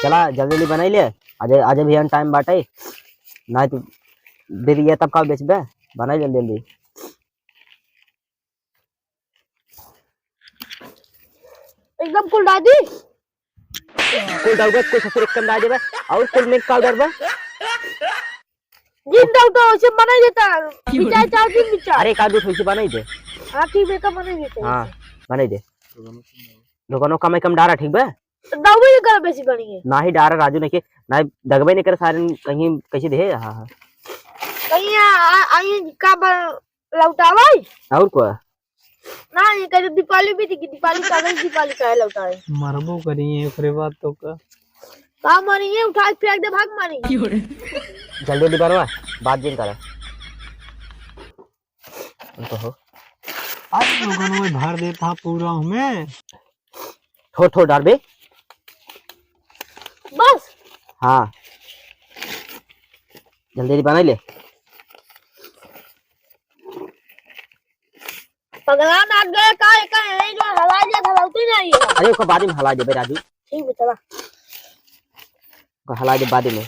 चला जल्दी जल्दी बनाई ले। आज आज भी टाइम बाटे ना तो देर ये तब का बेचबे। बनाई जल्दी जल्दी। एकदम कुल दादी कुल डाउट कुछ फिर कम डाल देबे और कुल मिल्क पाउडर बे। जिन डाउट से बनाई देता बिचार चार दिन बिचार। अरे का दूध होइसे बनाई दे। हां ठीक है का बनाई देता। हां बनाई दे। लोगनो कम कम डारा ठीक बे। दाऊ भी कर बेसी बनी है ना ही डारा राजू ने के ना दगबे नहीं कर सारे कहीं कैसे दे। हां हां कहीं आई का लौटावाई और को ना ये कह दीपावली भी थी दीपावली का दीपावली का लौटाए मरबो करिए ओकरे बाद तो का मानी है उठा के फेंक दे भाग मानी। जल्दी जल्दी बनवा बात जिन कर उनको हो। आज लोगन में भर देता पूरा हमें थोड़ थोड़ डाल बे बस। हाँ जल्दी जल्दी बना ले। पगला नाट गए का है जो हवा जा हलाती नहीं है। अरे उसको बाद में हला दे राजू। ठीक है चला को हला दे बाद में।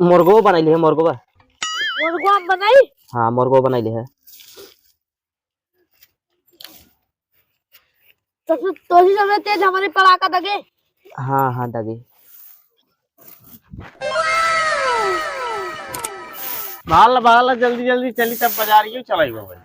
मुर्गो बनाई ले है मुर्गो हम बनाई। हाँ मुर्गो बनाई ले है। तो ही सब तेज हमारे पड़ाका दगे। हाँ हाँ दगे बाल जल्दी जल्दी चली तब बाजार क्यों चलाई भाई।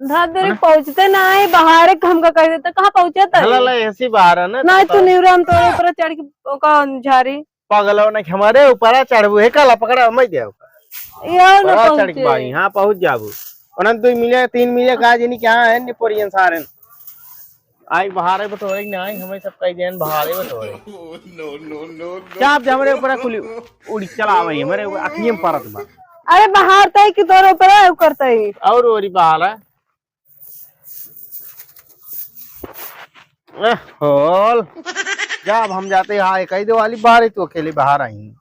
धार पहुंचते ना है बाहर हमका कह देता कहाँ पहुंचे हला ऐसी बाहर है ना तू निवराम तो ऊपर चढ़ के का झारी पागल ने हमारे ऊपर चढ़बू है काला पकड़ा मत दे यार ना चढ़ के बारी हां पहुंच जाबू अनंत 2 मिले 3 मिले का जनी क्या है निपोरियन सारन आई बाहर बतोरे नहीं हमें सब कह देन बाहर बतोरे नो चाप हमरे ऊपर कुली उड़ी चला भाई हमारे अखियों में परत बा। अरे बाहर तय कि तोरे ऊपर करता है और ओरी बहाल है होल जब हम जाते हाँ कई दो वाली बाहर तो अकेले बाहर आई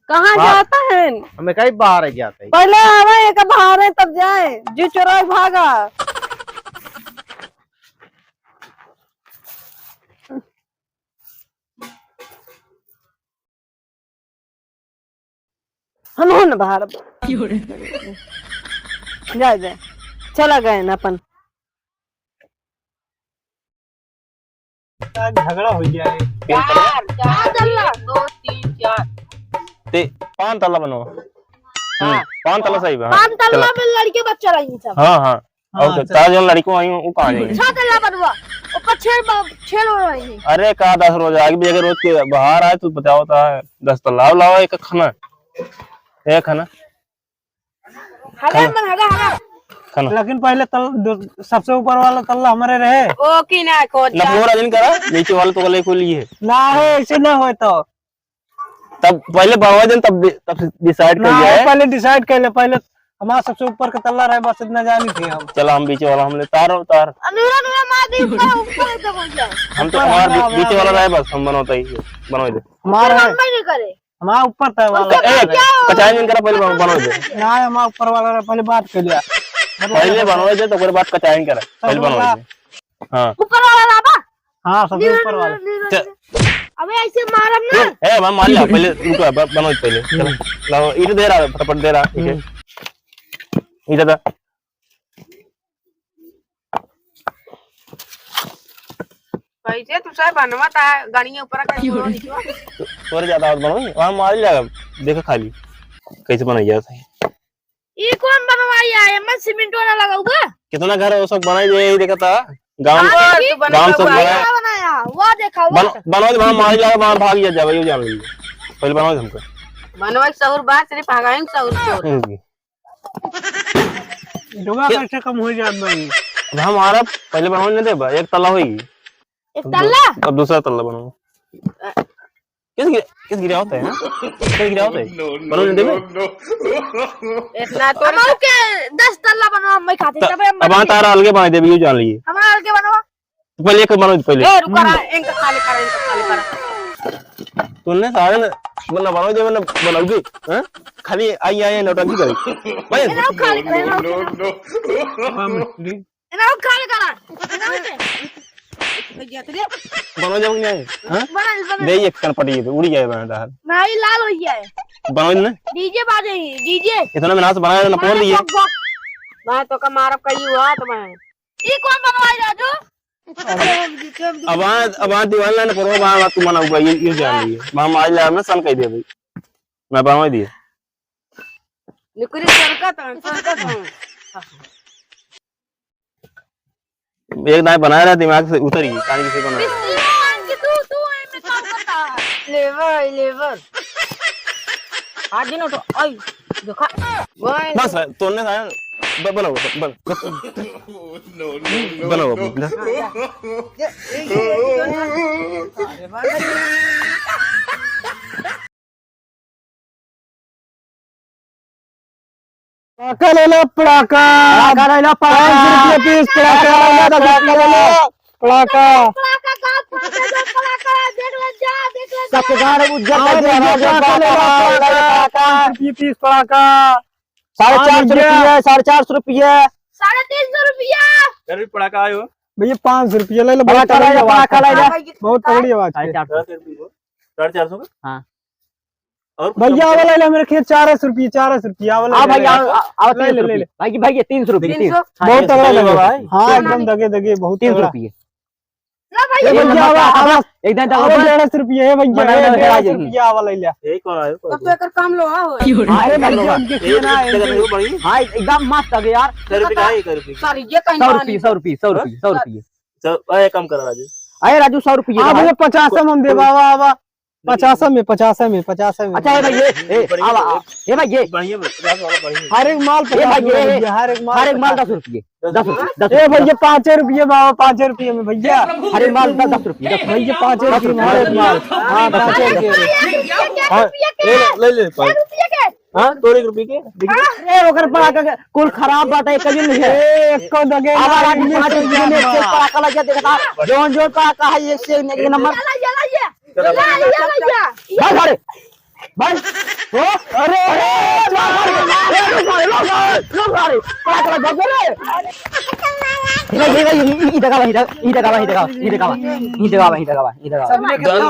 कहाँ जाता है हमें कई बाहर जाते पहले आवे एक बाहर है तब जाए जो चोराई भागा। हम हो न बाहर जा जाए चला गए ना अपन झगड़ा हो गया है। 2 3 4 ते 5 तल्ला बनो 5 तल्ला सही है। 5 तल्ला में लड़के बच्चा रही सब। हाँ हाँ और 4 जन लड़कों आई वो कहाँ जाएंगे 6 तल्ला बनवा ऊपर 6 हो रही है। अरे कहा 10 रोज आगे भी अगर रोज के बाहर आए तो बताओ था 10 तल्ला लाओ एक खाना हगा लेकिन पहले सबसे ऊपर वाला तल्ला हमारे रहे ओ की ना खोज पूरा दिन करा नीचे वाले तो गले को लिए ना है ऐसे ना हो तो तब पहले बाबा दिन तब डिसाइड कर ना लिया है। पहले डिसाइड कर ले पहले हमारा सबसे ऊपर का तल्ला रहे बस इतना जानी थी हम। चला हम बीच वाला हमने तार अनुरा मार दे ऊपर तक पहुंच जाए। हम तो हमारा बीच वाला रहे बस हम बनवाते ही बनवा दे हमारा नहीं करे हमारा ऊपर था वाला कचाई दिन करा पहले बनवा दे ना हमारा ऊपर वाला रहे पहले बात कर लिया पहले बनवा दे तो कोई बात कचाई करा पहले बनवा दे। हाँ ऊपर वाला लाबा। हाँ सबसे ऊपर वाला अबे ऐसे मारम ना ए मैं मान लिया पहले रुको बनवा पहले चलो लाओ इधर दे रहा फटाफट दे रहा ठीक है इधर दा कैसे तू साहब बनवाता है गाड़ी ऊपर का छोड़ो थोड़ा ज्यादा बनवाई वहां मार लिया देखो खाली कैसे बनाई जाता है। ये कौन बनवाया है मैं सीमेंट वाला लगाऊंगा। कितना घर वो सब बनाई दे यही देखा था गांव सब बनाया वो देखा वो बनवा दे वहां मार लिया वहां भाग जा भाई जान लीजिए पहले बनवा दे हमको बनवा सौर बात सिर्फ भागाएं सौर चोर जोगा कैसे कम हो जाए भाई हमारा पहले बनवा दे एक तल्ला होगी एक तल्ला अब दूसरा तल्ला बनाओ किस गिरा होता है किस गिरा होता है बनवा दे इतना तो हम के 10 तल्ला बनवा मैं खाते तब हम अब तारा अलगे बना दे भी जान लीजिए हमारा अलग बनवा पहले एक बनवा पहले ए रुक रहा इनका खाली करा तूने सारे मतलब बनवा दे मतलब बनाओगी हैं खाली आई नौटंकी करी भाई ना खाली करा नो ना खाली करा बनो जाओ नहीं हां बना दे एक कन पड़ी उड़ी जाए बना नहीं लाल हो गया है बनो ना डीजे बाजे डीजे इतना में नाच बनाया ना पोल दिए मैं तो का मारब कई हुआ तो मैं ये कौन बनवाई राजू अब दीवार ना करो वहां तू मना हुआ ये जान लिए हम आज ला में सन कह दे भाई मैं बनवा दिए निकरी सरकत एक दाएं बनाया रहा दिमाग से उतर गई कहानी किसी बना तू में काम करता है लेवर आज दिन तो आई देखा बस तोड़ने था बनाओ बनाओ पड़ाका ले लो पड़ाका ले लो 5 रुपये पीस पड़ाका पड़ाका पड़ाका का पड़ाका देख ले जा सबके गाड़ी उज्जर पीस पड़ाका 450 रुपये 350 रुपया कर पड़ाका आयो भैया 5 रुपये ले लो पड़ाका ले लो बहुत तगड़ी आवाज है 450 का हाँ भैया वाला ले मेरे खेत 400 रुपये वाला हाँ भैया ले भाई 300 रुपये बहुत तगड़ा लगा भाई हाँ एकदम दगे बहुत 300 रुपये ला भाई ए भैया आवाज एकदम 150 रुपये है भैया 150 रुपया वाला ले यही कौन आयो तब तो एकर काम लो हो अरे भैया उनके खेना है हाँ एकदम मस्त है यार 100 रुपए का है 100 रुपए सारी ये कहीं 100 रुपये चल कम करा राजू अरे राजू 100 रुपये हाँ भैया 50 में हम दे बाबा 50 में अच्छा है भाई ये भाई ये बढ़िया 50 वाला बढ़िया हर एक माल ये भाई ये 50 हर एक माल 10 रुपये 10 ए भैया 5 रुपये बाबा 5 रुपये में भैया हर एक माल 10 रुपये भैया 5 रुपये में हर एक माल हाँ 5 रुपये ले ले 5 रुपया के हां 2 रुपए के ए ओकर पड़ाका कुल खराब बात है कभी नहीं है एक को दगे आवाज 5 रुपये में एक पड़ाका लगा देखा जोन पड़ाका है एक से एक नंबर चला भाई भाई ओ अरे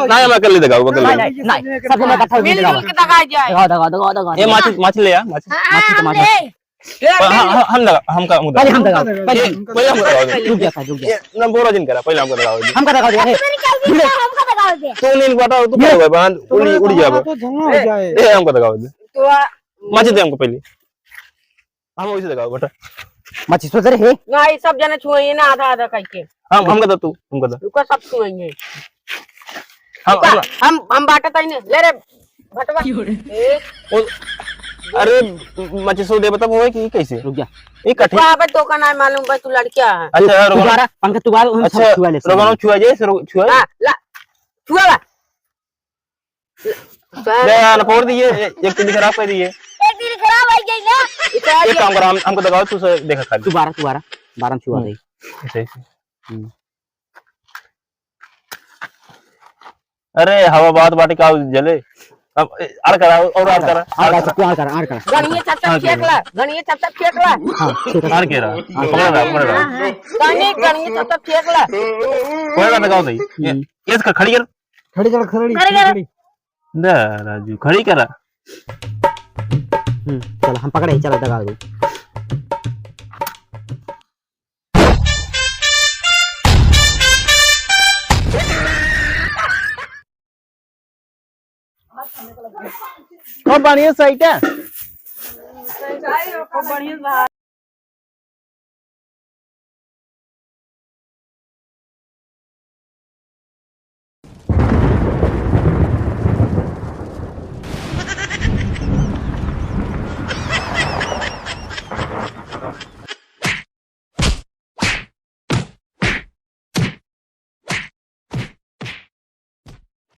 नहीं मैं कर ले दगा ये माछ ले आ माछ हम लगा हम का मुद्दा हम दगा पहले हम लगा रुक गया ना बोरा दिन करा पहले हमको लगाओ हम का दगा दे हमका दगा दे तू नहीं बताओ तू क्या होगा उड़ी जाओ तो झंगा हो जाए ए हमको लगाओ दे तो माछ दे हमको पहले हम वैसे लगाओ बेटा मच्छी सोच रहे है नहीं सब जने छुए ना आधा आधा करके हम का तू हमको दा रुको सब छुएंगे हम हम बांटता ही नहीं ले रे भटवा अरे मच्छी सो दे बता वो है कि कैसे रुक जा ये कठिन बाबा तो का नहीं मालूम बस तू लड़किया है अच्छा दोबारा पंखा दोबारा अच्छा रोगानो छुआ जाए छुआ हां ला छुआ ले ना फोड़ दिए एक दिन खराब कर दिए एक दिन खराब हो गई ना एक काम कर हमको दगाओ तू देखा खाली दोबारा 12 छुआ दे ऐसे अरे हवा बात बाटी का जले अब आड़ करा और आड़ करा आड़ करा गणिये चपचा फेंक ला हां आड़ के रहा पकड़ रहा गणिये चपचा फेंक ला कोई ना दगाओ दई ये इसका खड़ी कर खड़ी ना राजू खड़ी करा चल हम पकड़े चलो दगा दो और बढ़िया साइट है बढ़िया